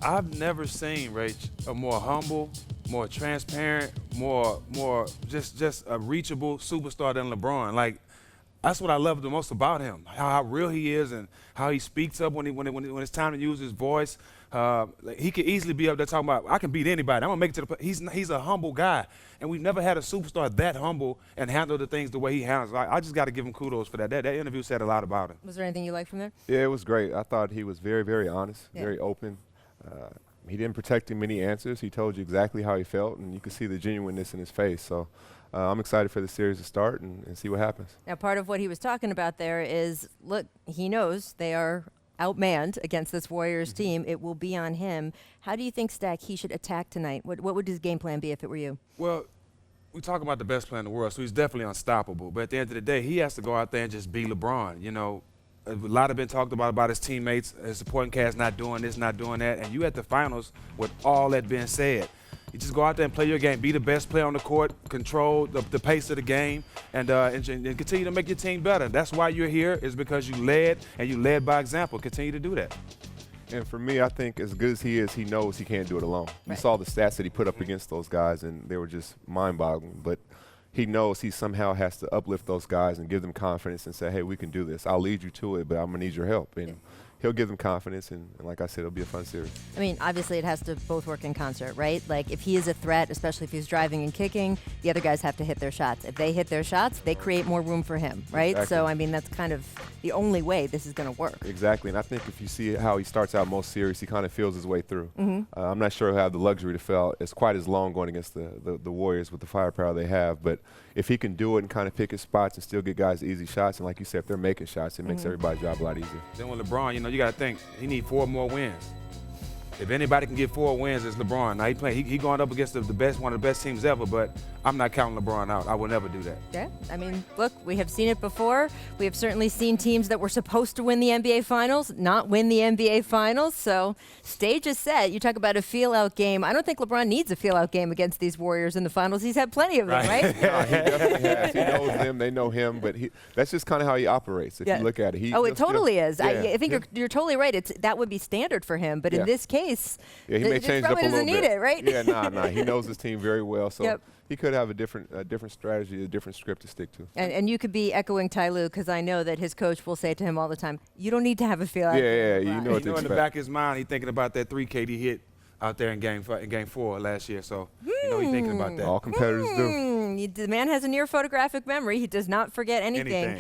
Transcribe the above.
I've never seen, Rach, a more humble, more transparent, more just a reachable superstar than LeBron. Like, that's what I love the most about him, how real he is and how he speaks up when it's time to use his voice. Like, he could easily be up there talking about, I can beat anybody. I'm going to make it to the play. He's a humble guy. And we've never had a superstar that humble and handle the things the way he handles. I just got to give him kudos for that. That interview said a lot about him. Was there anything you liked from there? Yeah, it was great. I thought he was very, very honest, Yeah. very open. He didn't protect him many answers. He told you exactly how he felt, and you could see the genuineness in his face. So I'm excited for the series to start and see what happens. Now, part of what he was talking about there is, look, he knows they are outmanned against this Warriors team. It will be on him. How do you think, Stack, he should attack tonight? What would his game plan be if it were you? Well, we talk about the best player in the world, so he's definitely unstoppable. But at the end of the day, he has to go out there and just be LeBron. You know, a lot have been talked about his teammates, his supporting cast not doing this, not doing that. And you at the finals with all that being said. You just go out there and play your game, be the best player on the court, control the pace of the game, and continue to make your team better. That's why you're here, is because you led, and you led by example. Continue to do that. And for me, I think as good as he is, he knows he can't do it alone. You Right. saw the stats that he put up against those guys, and they were just mind-boggling. But he knows he somehow has to uplift those guys and give them confidence and say, hey, we can do this. I'll lead you to it, but I'm going to need your help. And he'll give them confidence, and like I said, it'll be a fun series. I mean, obviously it has to both work in concert, right? Like, if he is a threat, especially if he's driving and kicking, the other guys have to hit their shots. If they hit their shots, they create more room for him, right? Exactly. So, I mean, that's kind of the only way this is going to work. Exactly, and I think if you see how he starts out most series, he kind of feels his way through. I'm not sure he'll have the luxury to feel it's quite as long going against the Warriors with the firepower they have, but if he can do it and kind of pick his spots and still get guys easy shots, and like you said, if they're making shots, it makes everybody's job a lot easier. Then with LeBron, you know, you got to think he needs 4 more wins. If anybody can get 4 wins, it's LeBron. Now he going up against one of the best teams ever, but I'm not counting LeBron out. I will never do that. Yeah, I mean, look, we have seen it before. We have certainly seen teams that were supposed to win the NBA Finals not win the NBA Finals. So stage is set. You talk about a feel-out game. I don't think LeBron needs a feel-out game against these Warriors in the Finals. He's had plenty of them, right? No, he definitely has. He knows them. They know him. But that's just kind of how he operates. If you look at it, it totally is. Yeah, I think you're totally right. That would be standard for him. But in this case, he may it change it up a probably little doesn't need bit. it, right? Yeah, nah. He knows his team very well. So Yep. he could have a different strategy, a different script to stick to. And you could be echoing Ty Lue, because I know that his coach will say to him all the time, you don't need to have a feel-out. Yeah, you know You what to know, in the expect. back of his mind, he's thinking about that 3 KD hit out there in game 4 last year. So, you know, he's thinking about that. All competitors do. The man has a near photographic memory. He does not forget anything.